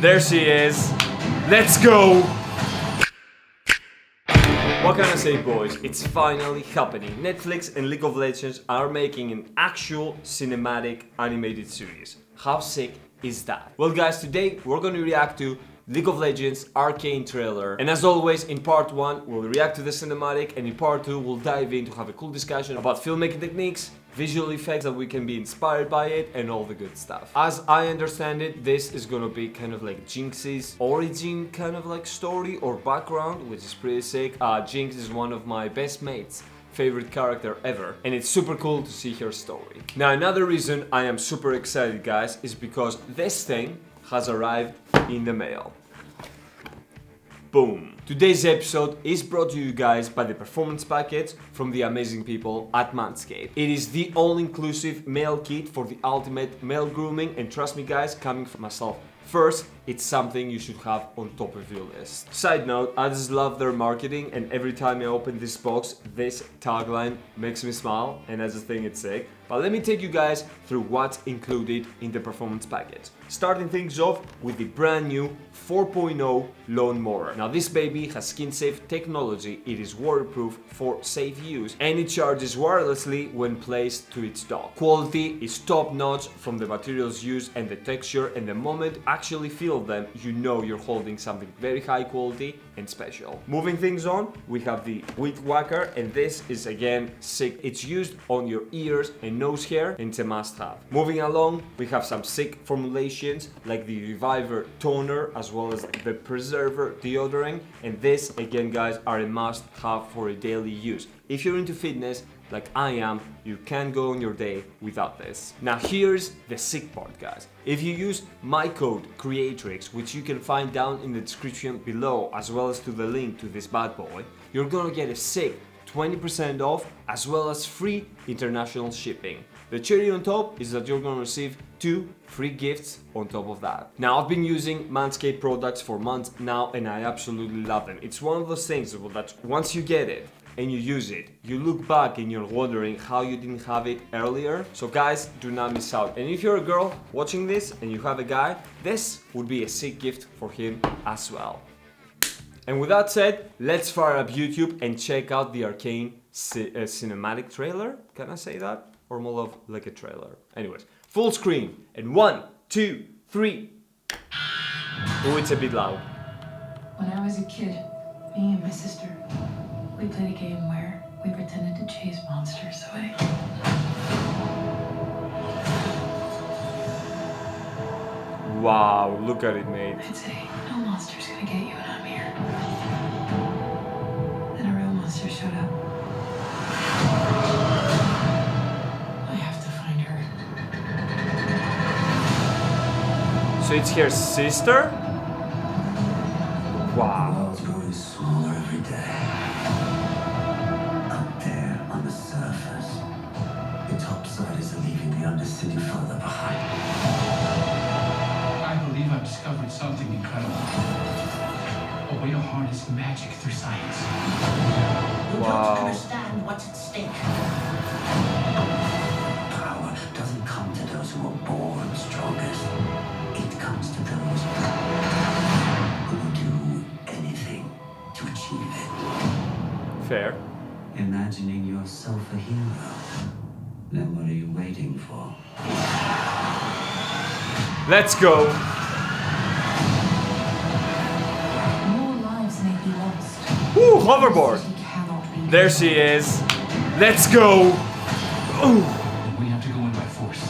There she is. Let's go! What can I say, boys? It's finally happening. Netflix and League of Legends are making an actual cinematic animated series. How sick is that? Well guys, today we're going to react to League of Legends Arcane trailer. And as always, in part 1 we'll react to the cinematic, and in part 2 we'll dive in to have a cool discussion about filmmaking techniques, visual effects that we can be inspired by it, and all the good stuff. As I understand it, this is gonna be kind of like Jinx's origin kind of like story or background, which is pretty sick. Jinx is one of my best mates' favorite character ever, and it's super cool to see her story. Now another reason I am super excited, guys, is because this thing has arrived in the mail. Boom. Today's episode is brought to you guys by the performance package from the amazing people at Manscape. It is the all-inclusive male kit for the ultimate male grooming, and trust me guys, coming from myself first, it's something you should have on top of your list. Side note, I just love their marketing, and every time I open this box, this tagline makes me smile, and I just think it's sick. But let me take you guys through what's included in the performance package. Starting things off with the brand new 4.0 lawnmower. Now this baby has skin-safe technology, it is waterproof for safe use, and it charges wirelessly when placed to its dock. Quality is top-notch from the materials used and the texture, and the moment you actually feel them, you know you're holding something very high quality and special. Moving things on, we have the weed whacker, and this is again sick. It's used on your ears and nose hair, and it's a must-have. Moving along, we have some sick formulations like the Reviver toner as well as the Preserver deodorant, and this again guys are a must-have for a daily use. If you're into fitness like I am, you can't go on your day without this. Now here's the sick part, guys. If you use my code CREATRIX, which you can find down in the description below, as well as to the link to this bad boy, you're gonna get a sick 20% off as well as free international shipping. The cherry on top is that you're gonna receive 2 free gifts on top of that. Now I've been using Manscape products for months now, and I absolutely love them. It's one of those things that once you get it and you use it, you look back and you're wondering how you didn't have it earlier. So guys, do not miss out. And if you're a girl watching this and you have a guy, this would be a sick gift for him as well. And with that said, let's fire up YouTube and check out the Arcane cinematic trailer. Can I say that? Or more of like a trailer. Anyways, full screen. And 1, 2, 3. Oh, it's a bit loud. When I was a kid, me and my sister, we played a game where we pretended to chase monsters away. Wow, look at it, mate. I'd say, no monster's gonna get you when I'm here. Then a real monster showed up. I have to find her. So it's her sister? Wow. The world's growing smaller every day. Up there on the surface, the topsiders are leaving the undercity further behind. I believe I've discovered something incredible. A way to harness magic through science. You Wow. don't understand what's at stake. Power doesn't come to those who are born strongest. It comes to those who will do anything to achieve it. Fair. Imagining yourself a hero. Then what are you waiting for? Let's go. More lives may be lost. Ooh, hoverboard. She cannot be. There she is. Let's go. Ooh. We have to go in by force.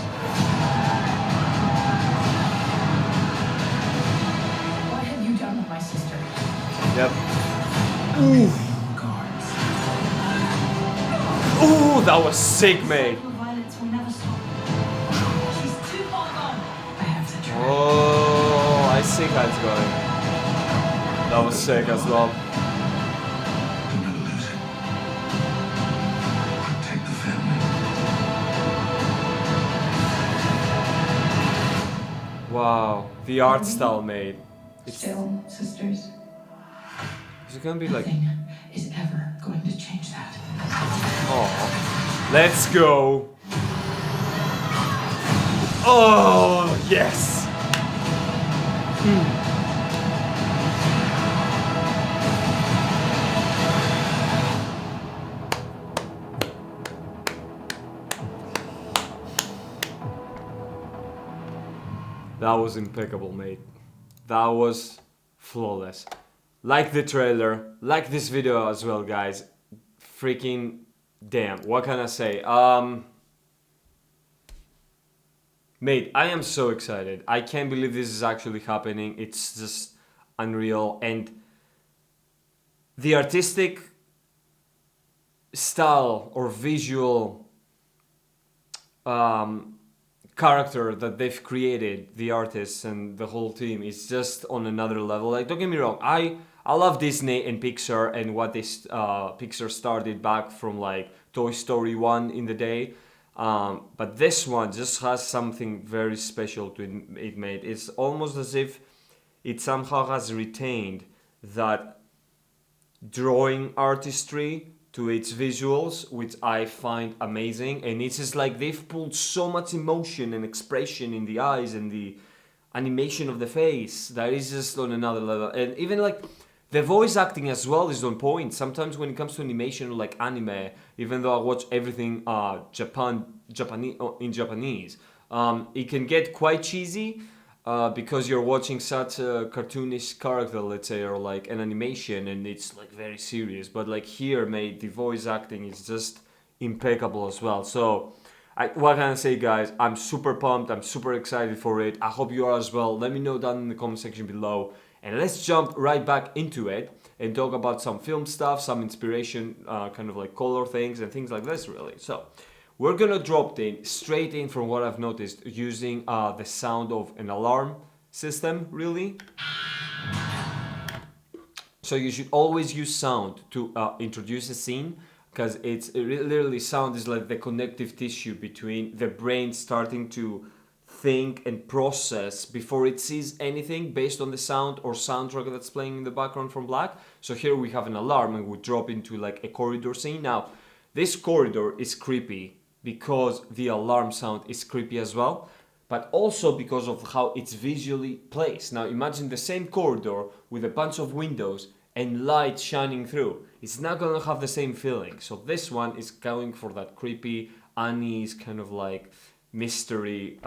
What have you done with my sister? Yep. Ooh. Guards. Ooh, that was sick, mate. Violence will never stop. She's too far gone. I have to try. Oh, I see how it's going. That was sick as well. Do not lose it. Protect the family. Wow, the art style, mate. Still, sisters, Is it gonna be like? nothing is ever going to change that. Oh, let's go. Oh yes. That was impeccable, mate. That was flawless. Like the trailer, like this video as well, guys. Freaking damn, what can I say? Mate, I am so excited. I can't believe this is actually happening. It's just unreal. And the artistic style or visual character that they've created, the artists and the whole team, is just on another level. Like, don't get me wrong, I love Disney and Pixar and what this Pixar started back from like Toy Story 1 in the day. But this one just has something very special to it, made. It's almost as if it somehow has retained that drawing artistry to its visuals, which I find amazing. And it's just like they've pulled so much emotion and expression in the eyes and the animation of the face that is just on another level. And even like the voice acting as well is on point. Sometimes when it comes to animation or like anime, even though I watch everything in Japanese, it can get quite cheesy because you're watching such a cartoonish character, let's say, or like an animation, and it's like very serious. But like here, mate, the voice acting is just impeccable as well. So what can I say, guys? I'm super pumped. I'm super excited for it. I hope you are as well. Let me know down in the comment section below. And let's jump right back into it and talk about some film stuff, some inspiration, kind of like color things and things like this, really. So we're gonna drop straight in from what I've noticed using the sound of an alarm system, really. So you should always use sound to introduce a scene, because it's literally, sound is like the connective tissue between the brain starting to think and process before it sees anything based on the sound or soundtrack that's playing in the background from black. So here we have an alarm and we drop into like a corridor scene. Now, this corridor is creepy because the alarm sound is creepy as well, but also because of how it's visually placed. Now imagine the same corridor with a bunch of windows and light shining through. It's not gonna have the same feeling. So this one is going for that creepy, unease, kind of like mystery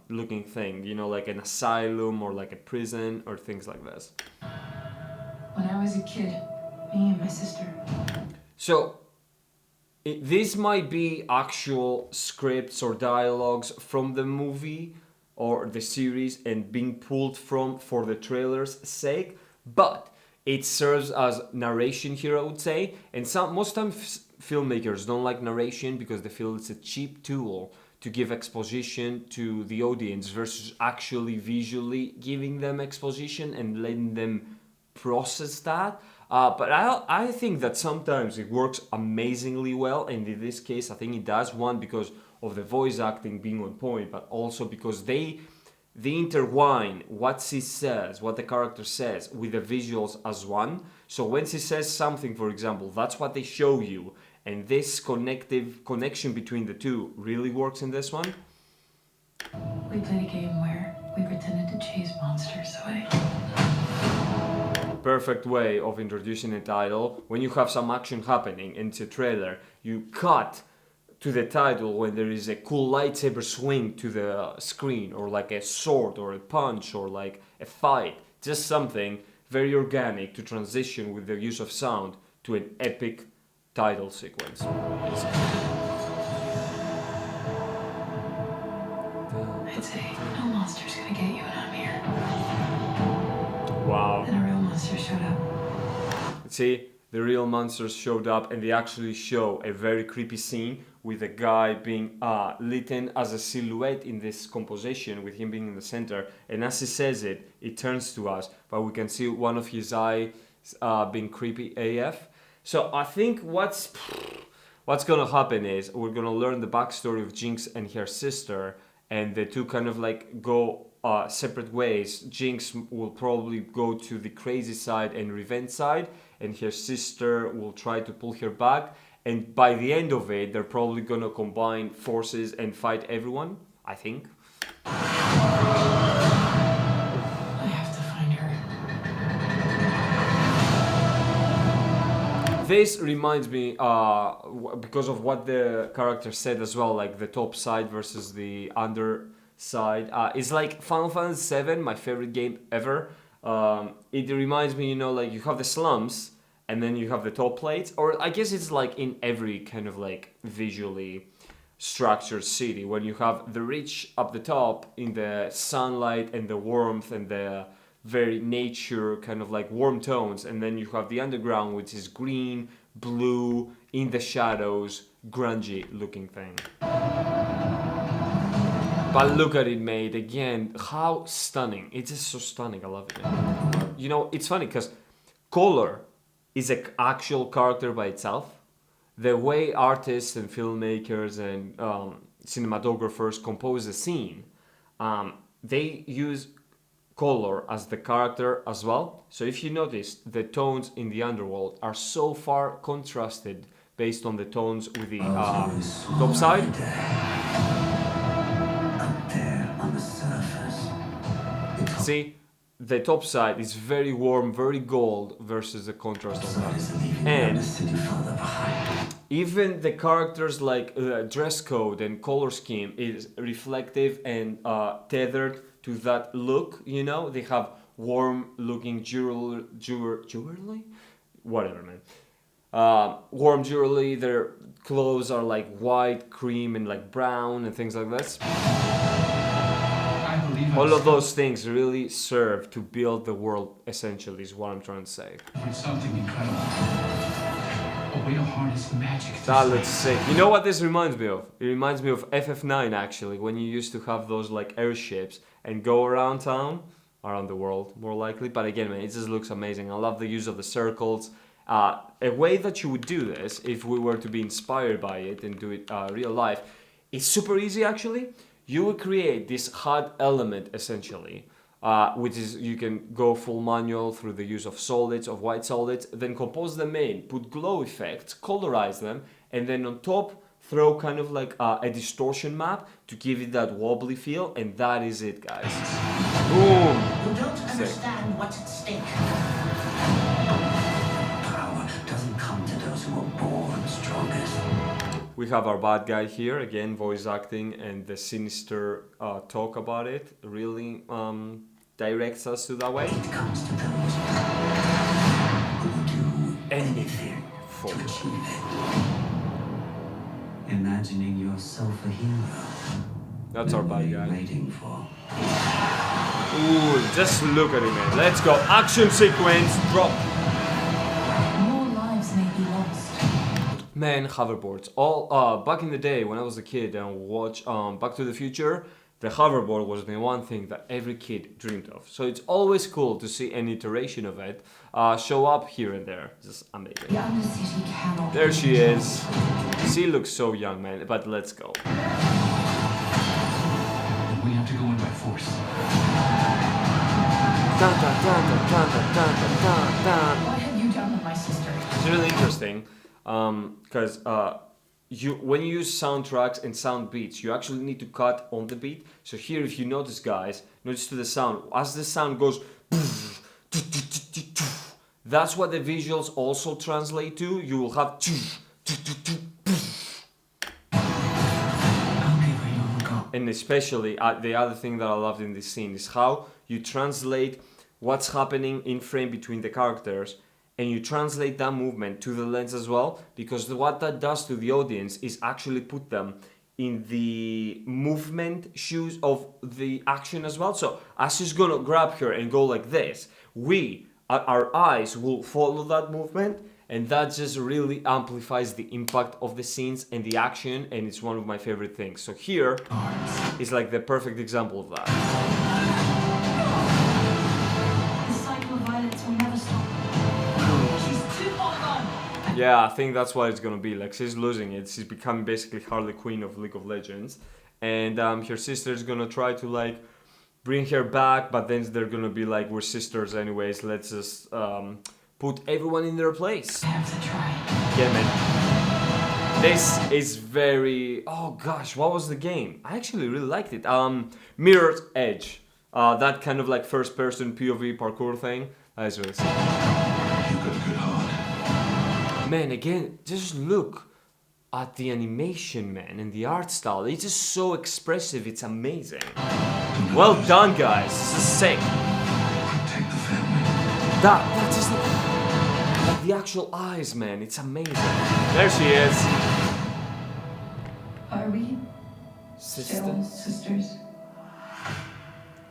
looking thing, you know, like an asylum or like a prison or things like this. When I was a kid, me and my sister. So this might be actual scripts or dialogues from the movie or the series and being pulled from for the trailer's sake, but it serves as narration here, I would say. And most times filmmakers don't like narration because they feel it's a cheap tool to give exposition to the audience versus actually visually giving them exposition and letting them process that. But I think that sometimes it works amazingly well, and in this case I think it does. One, because of the voice acting being on point, but also because they intertwine what she says, what the character says, with the visuals as one. So when she says something, for example, that's what they show you, and this connection between the two really works in this one. We played a game where we pretended to chase monsters away. Perfect way of introducing a title. When you have some action happening and it's a trailer, you cut to the title when there is a cool lightsaber swing to the screen, or like a sword or a punch or like a fight. Just something very organic to transition with the use of sound to an epic title sequence. I'd say no monster's gonna get you when I'm here. Wow. Then a real monster showed up. See, the real monsters showed up, and they actually show a very creepy scene with a guy being lit as a silhouette in this composition, with him being in the center. And as he says it, it turns to us, but we can see one of his eyes being creepy AF. So I think what's gonna happen is we're gonna learn the backstory of Jinx and her sister, and the two kind of like go separate ways. Jinx will probably go to the crazy side and revenge side, and her sister will try to pull her back. And by the end of it, they're probably gonna combine forces and fight everyone, I think. I have to find her. This reminds me, because of what the character said as well, like the top side versus the under side. It's like Final Fantasy VII, my favorite game ever. It reminds me, you know, like you have the slums and then you have the top plates, or I guess it's like in every kind of like visually structured city when you have the rich up the top in the sunlight and the warmth and the very nature kind of like warm tones, and then you have the underground which is green, blue, in the shadows, grungy looking thing. But look at it, mate. Again, how stunning. It's just so stunning. I love it. You know, it's funny because color is an actual character by itself. The way artists and filmmakers and cinematographers compose a scene, they use color as the character as well. So if you notice, the tones in the underworld are so far contrasted based on the tones with the top side. See, the top side is very warm, very gold versus the contrast of that. And even the characters like dress code and color scheme is reflective and tethered to that look, you know? They have warm looking jewelry? Whatever, man. Warm jewelry, their clothes are like white, cream, and like brown and things like that. All of those things really serve to build the world, essentially, is what I'm trying to say. Something incredible. A way to harness magic. That looks sick. You know what this reminds me of? It reminds me of FF9, actually, when you used to have those like airships and go around town, around the world, more likely. But again, man, it just looks amazing. I love the use of the circles. A way that you would do this, if we were to be inspired by it and do it real life, it's super easy, actually. You will create this HUD element essentially, which is you can go full manual through the use of solids, of white solids, then compose them in, put glow effects, colorize them, and then on top throw kind of like a distortion map to give it that wobbly feel, and that is it, guys. Boom! You don't understand what's at stake. Power doesn't come to those who are born strongest. We have our bad guy here, again, voice acting and the sinister talk about it really directs us to that way. It comes to those who do anything for to achieve it. Imagining yourself a hero. That's our bad guy. Waiting for. Ooh, just look at it, man. Let's go. Action sequence, drop. More lives may be lost. Man, hoverboards. All back in the day when I was a kid and watched Back to the Future, the hoverboard was the one thing that every kid dreamed of. So it's always cool to see an iteration of it show up here and there. Just amazing. The Undercity cannot. There she is. She looks so young, man. But let's go. We have to go in by force. Dun, dun, dun, dun, dun, dun, dun, dun, dun. What have you done with my sister? It's really interesting because when you use soundtracks and sound beats, you actually need to cut on the beat. So here, if you notice, guys, notice to the sound. As the sound goes, that's what the visuals also translate to. You will have. And especially, the other thing that I loved in this scene is how you translate what's happening in frame between the characters, and you translate that movement to the lens as well, because what that does to the audience is actually put them in the movement shoes of the action as well. So as she's gonna grab her and go like this, our eyes will follow that movement, and that just really amplifies the impact of the scenes and the action, and it's one of my favorite things. So here is like the perfect example of that. The cycle of violence will never stop. She's too far gone. Yeah, I think that's what it's gonna be. Like, she's losing it. She's becoming basically Harley Quinn of League of Legends, and her sister's gonna try to like bring her back, but then they're gonna be like, we're sisters anyways. Let's just put everyone in their place. I have to try. Yeah, man. This is very. Oh gosh, what was the game? I actually really liked it. Mirror's Edge. That kind of like first-person POV parkour thing. That is really sick. You've got a good heart. Man, again, just look at the animation, man, and the art style. It's just so expressive, it's amazing. Well done, guys, this is sick. Protect the family. That's just like the actual eyes, man, it's amazing. There she is. Are we still sisters?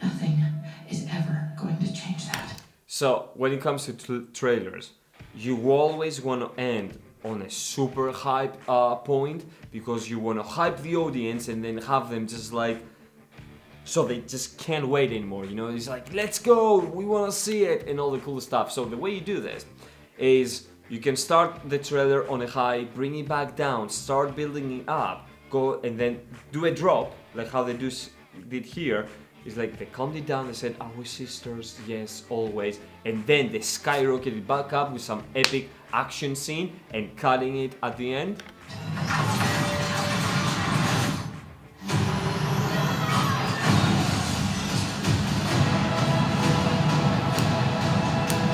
Nothing is ever going to change that. So, when it comes to trailers, you always want to end on a super hype point, because you want to hype the audience and then have them just like, so they just can't wait anymore, you know? It's like, let's go, we want to see it, and all the cool stuff. So the way you do this is you can start the trailer on a high, bring it back down, start building it up, go and then do a drop, like how they did here. It's like they calmed it down, they said, are we sisters? Yes, always. And then they skyrocketed back up with some epic action scene and cutting it at the end.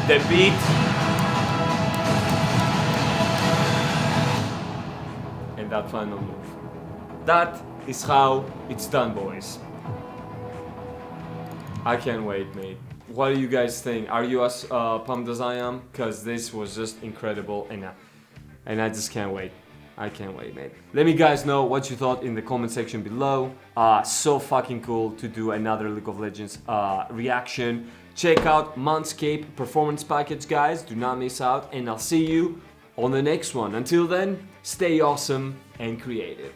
The beat. And that final move. That is how it's done, boys. I can't wait, mate. What do you guys think? Are you as pumped as I am? Because this was just incredible, and I just can't wait. I can't wait, mate. Let me guys know what you thought in the comment section below. So fucking cool to do another League of Legends reaction. Check out Manscape performance package, guys. Do not miss out, and I'll see you on the next one. Until then, stay awesome and creative.